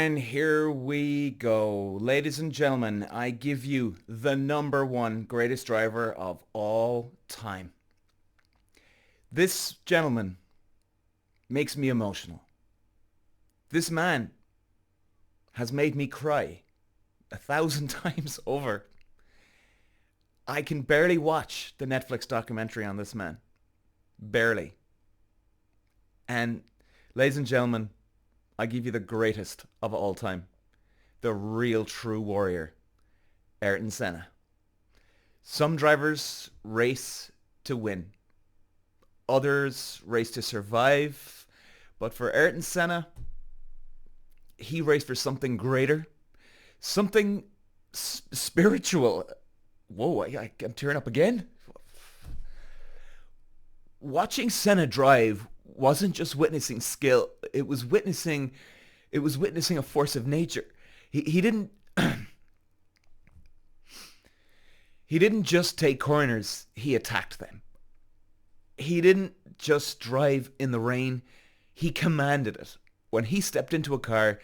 And here we go. Ladies and gentlemen, I give you the number one greatest driver of all time. This gentleman makes me emotional. This man has made me cry 1,000 times over. I can barely watch the Netflix documentary on this man. Barely. And ladies and gentlemen, I give you the greatest of all time. The real true warrior, Ayrton Senna. Some drivers race to win. Others race to survive. But for Ayrton Senna, he raced for something greater. Something spiritual. Whoa, I'm tearing up again. Watching Senna drive wasn't just witnessing skill. It was witnessing a force of nature. He didn't he didn't just take corners, he attacked them. He didn't just drive in the rain, he commanded it. When he stepped into a car,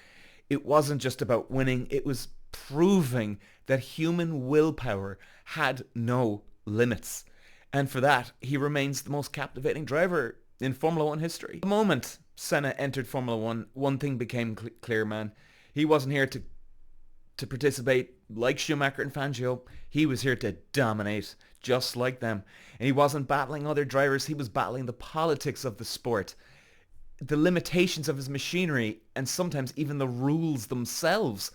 it wasn't just about winning, it was proving that human willpower had no limits. And for that, he remains the most captivating driver in Formula One history. The moment Senna entered Formula One, one thing became clear, man. He wasn't here to participate like Schumacher and Fangio. He was here to dominate, just like them. And he wasn't battling other drivers, he was battling the politics of the sport, the limitations of his machinery, and sometimes even the rules themselves.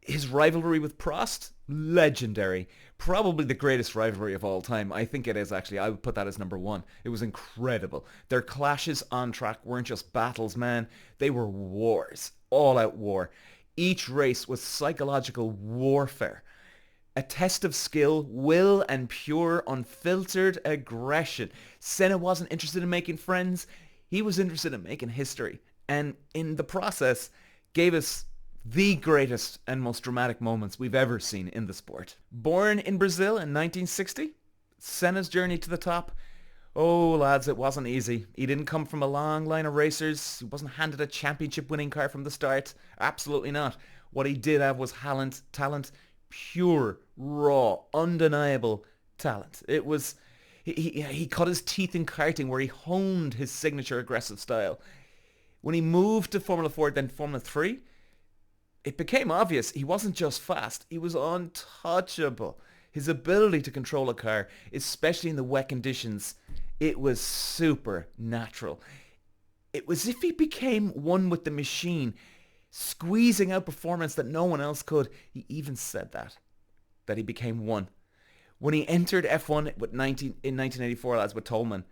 His rivalry with Prost, legendary. Probably the greatest rivalry of all time. I think it is, actually. I would put that as number one. It was incredible. Their clashes on track weren't just battles, man. They were wars. All-out war. Each race was psychological warfare. A test of skill, will, and pure, unfiltered aggression. Senna wasn't interested in making friends. He was interested in making history. And in the process, gave us the greatest and most dramatic moments we've ever seen in the sport. Born in Brazil in 1960, Senna's journey to the top, oh lads, it wasn't easy. He didn't come from a long line of racers. He wasn't handed a championship winning car from the start. Absolutely not. What he did have was talent, pure, raw, undeniable talent. It was, he cut his teeth in karting where he honed his signature aggressive style. When he moved to Formula 4, then Formula 3, it became obvious he wasn't just fast, he was untouchable. His ability to control a car, especially in the wet conditions, it was supernatural. It was as if he became one with the machine, squeezing out performance that no one else could. He even said that he became one. When he entered F1 in 1984, lads, with Tolman,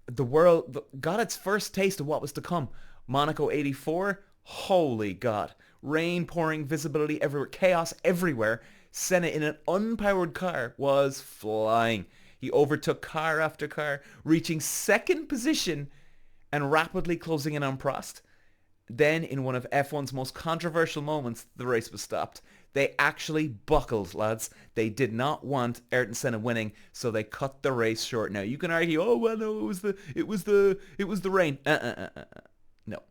the world got its first taste of what was to come. Monaco 84, holy God. Rain pouring, visibility everywhere, chaos everywhere. Senna in an unpowered car was flying. He overtook car after car, reaching second position and rapidly closing in on Prost. Then, in one of F1's most controversial moments, the race was stopped. They actually buckled, lads. They did not want Ayrton Senna winning, so they cut the race short. Now, you can argue, oh well, no, it was the rain. No.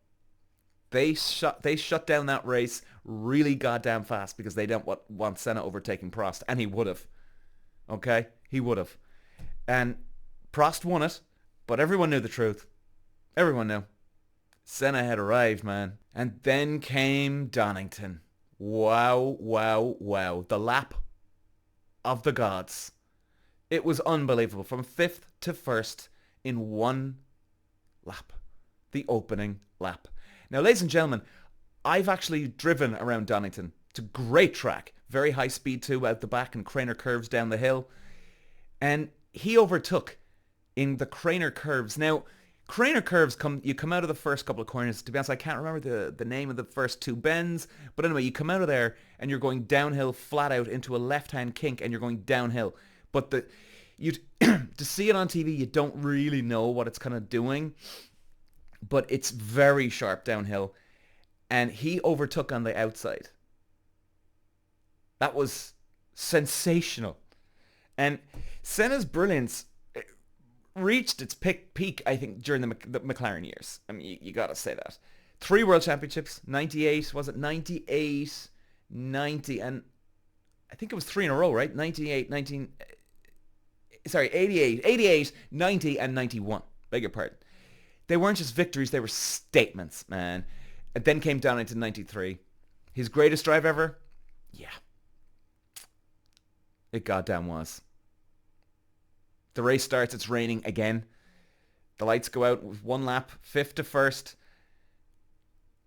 They shut down that race really goddamn fast because they don't want Senna overtaking Prost, and he would have. Okay? He would have. And Prost won it, but everyone knew the truth. Everyone knew. Senna had arrived, man. And then came Donington. Wow, wow, wow. The lap of the gods. It was unbelievable. From 5th to 1st in one lap. The opening lap. Now, ladies and gentlemen, I've actually driven around Donington. It's a great track. Very high speed too, out the back, and Craner curves down the hill. And he overtook in the Craner curves. Now, Craner curves, you come out of the first couple of corners. To be honest, I can't remember the name of the first two bends. But anyway, you come out of there and you're going downhill flat out into a left-hand kink and you're going downhill. But to see it on TV, you don't really know what it's kind of doing. But it's very sharp downhill. And he overtook on the outside. That was sensational. And Senna's brilliance reached its peak, I think, during the McLaren years. I mean, you got to say that. 3 world championships, 98, was it 98, 90, and I think it was 3 in a row, right? 98, 19, sorry, 88, 90, and 91. Beg your pardon. They weren't just victories, they were statements, man. And then came down into 93. His greatest drive ever? Yeah. It goddamn was. The race starts, it's raining again. The lights go out with 1 lap, 5th to 1st.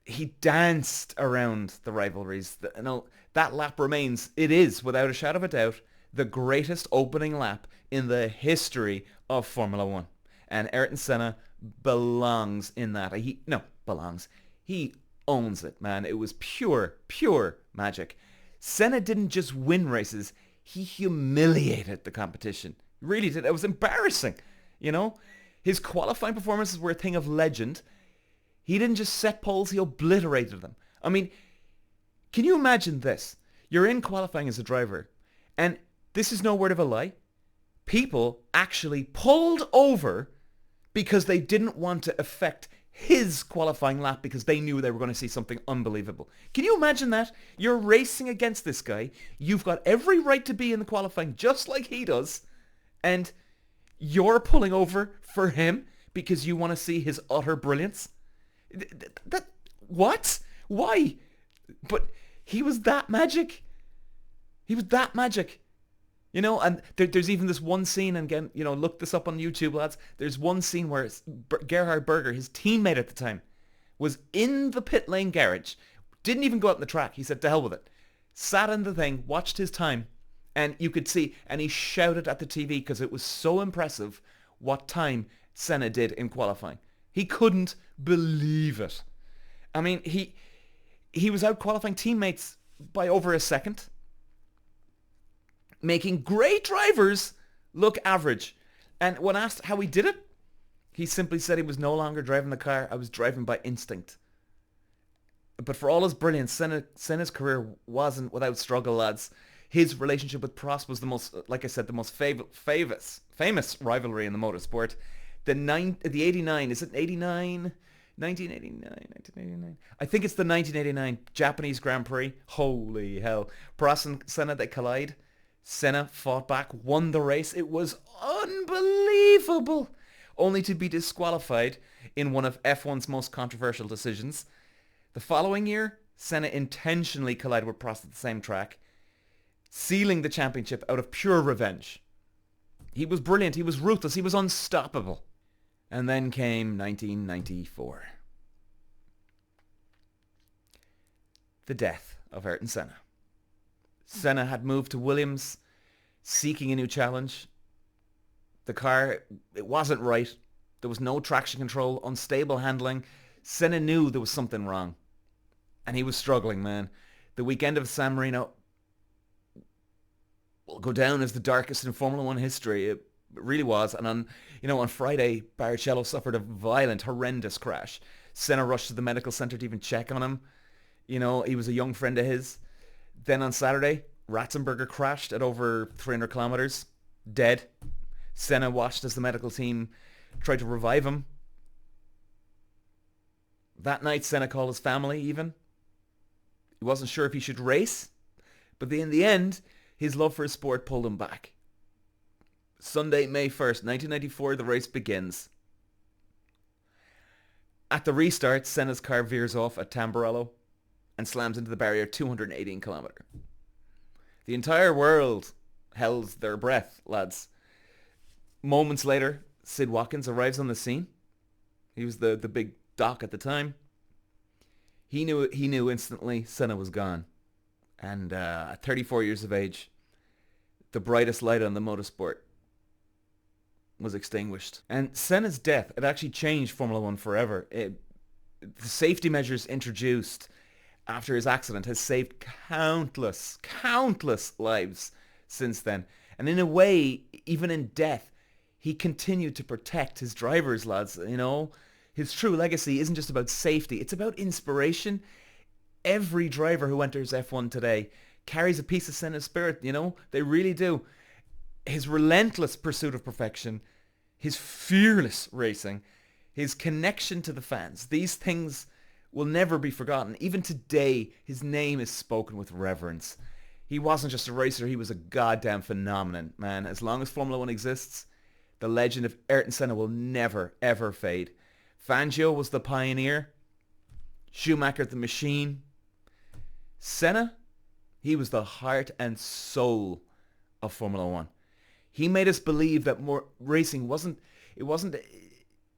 He danced around the rivalries. That lap remains, it is, without a shadow of a doubt, the greatest opening lap in the history of Formula 1. And Ayrton Senna belongs in that. He owns it, man. It was pure magic. Senna didn't just win races, he humiliated the competition. Really did. It was embarrassing, you know? His qualifying performances were a thing of legend. He didn't just set poles, he obliterated them. I mean, can you imagine this? You're in qualifying as a driver, and this is no word of a lie. People actually pulled over because they didn't want to affect his qualifying lap because they knew they were going to see something unbelievable. Can you imagine that? You're racing against this guy. You've got every right to be in the qualifying just like he does, and you're pulling over for him because you want to see his utter brilliance. What? Why? But he was that magic. He was that magic. You know, and there's even this one scene, and again, you know, look this up on YouTube, lads. There's one scene where Gerhard Berger, his teammate at the time, was in the pit lane garage, didn't even go out on the track. He said, to hell with it. Sat in the thing, watched his time, and you could see, and he shouted at the TV because it was so impressive what time Senna did in qualifying. He couldn't believe it. I mean, he was out qualifying teammates by over a second, making great drivers look average. And when asked how he did it, he simply said he was no longer driving the car. I was driving by instinct. But for all his brilliance, Senna's career wasn't without struggle, lads. His relationship with Prost was the most, like I said, the most famous rivalry in the motorsport. The 89, is it 89? 1989. I think it's the 1989 Japanese Grand Prix. Holy hell. Prost and Senna, they collide. Senna fought back, won the race. It was unbelievable. Only to be disqualified in one of F1's most controversial decisions. The following year, Senna intentionally collided with Prost at the same track, sealing the championship out of pure revenge. He was brilliant. He was ruthless. He was unstoppable. And then came 1994. The death of Ayrton Senna. Senna had moved to Williams, seeking a new challenge. The car, it wasn't right. There was no traction control, unstable handling. Senna knew there was something wrong. And he was struggling, man. The weekend of San Marino will go down as the darkest in Formula One history. It really was. And on Friday, Barrichello suffered a violent, horrendous crash. Senna rushed to the medical center to even check on him. You know, he was a young friend of his. Then on Saturday, Ratzenberger crashed at over 300 kilometers, dead. Senna watched as the medical team tried to revive him. That night, Senna called his family even. He wasn't sure if he should race, but in the end, his love for his sport pulled him back. Sunday, May 1st, 1994, the race begins. At the restart, Senna's car veers off at Tamburello and slams into the barrier 218 kilometer. The entire world held their breath, lads. Moments later, Sid Watkins arrives on the scene. He was the big doc at the time. He knew instantly Senna was gone. And at 34 years of age, the brightest light on the motorsport was extinguished. And Senna's death, it actually changed Formula One forever. The safety measures introduced after his accident has saved countless lives since then. And in a way, even in death, he continued to protect his drivers, lads. You know, his true legacy isn't just about safety. It's about inspiration. Every driver who enters F1 today carries a piece of Senna's spirit, you know? They really do. His relentless pursuit of perfection, his fearless racing, his connection to the fans. These things will never be forgotten. Even today, his name is spoken with reverence. He wasn't just a racer, he was a goddamn phenomenon, man. As long as Formula 1 exists, the legend of Ayrton Senna will never, ever fade. Fangio was the pioneer. Schumacher the machine. Senna, he was the heart and soul of Formula 1. He made us believe that more racing wasn't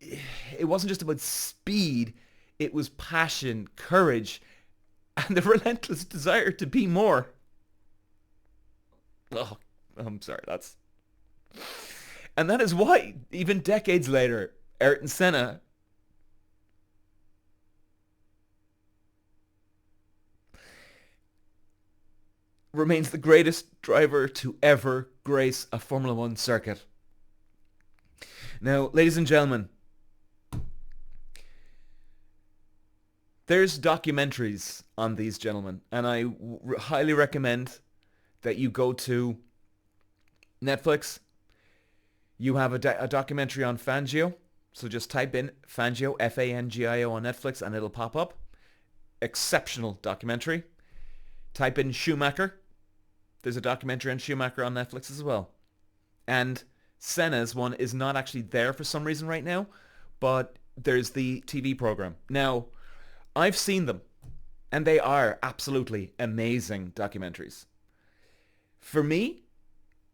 just about speed. It was passion, courage, and the relentless desire to be more. Oh, I'm sorry, and that is why, even decades later, Ayrton Senna remains the greatest driver to ever grace a Formula 1 circuit. Now, ladies and gentlemen, there's documentaries on these gentlemen, and I highly recommend that you go to Netflix. You have a documentary on Fangio, so just type in Fangio, Fangio on Netflix, and it'll pop up. Exceptional documentary. Type in Schumacher. There's a documentary on Schumacher on Netflix as well. And Senna's one is not actually there for some reason right now, but there's the TV program. Now, I've seen them, and they are absolutely amazing documentaries. For me,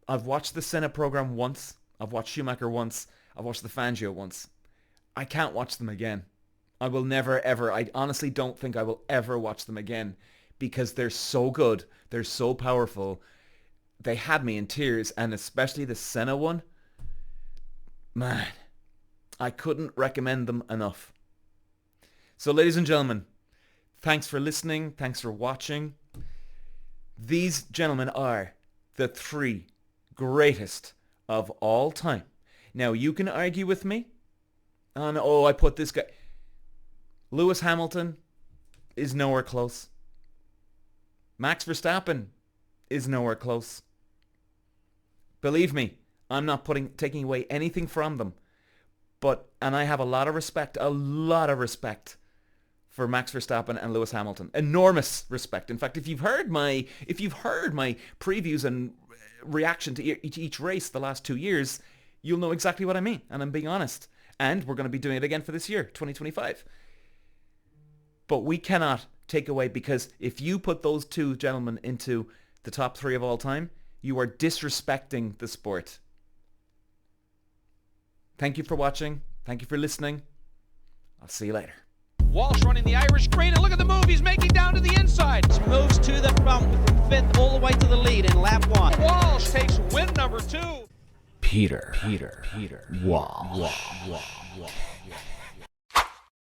I've watched the Senna program once, I've watched Schumacher once, I've watched the Fangio once. I can't watch them again. I will never ever, I honestly don't think I will ever watch them again, because they're so good, they're so powerful. They had me in tears, and especially the Senna one, man, I couldn't recommend them enough. So ladies and gentlemen, thanks for listening, thanks for watching. These gentlemen are the three greatest of all time. Now, you can argue with me on, I put this guy. Lewis Hamilton is nowhere close. Max Verstappen is nowhere close. Believe me, I'm not taking away anything from them. And I have a lot of respect for Max Verstappen and Lewis Hamilton. Enormous respect. In fact, if you've heard my previews and reaction to each race the last 2 years, you'll know exactly what I mean. And I'm being honest. And we're going to be doing it again for this year, 2025. But we cannot take away, because if you put those two gentlemen into the top 3 of all time, you are disrespecting the sport. Thank you for watching. Thank you for listening. I'll see you later. Walsh running the Irish green, and look at the move he's making down to the inside. Moves to the front from 5th all the way to the lead in lap 1. Walsh takes win number 2. Peter Walsh.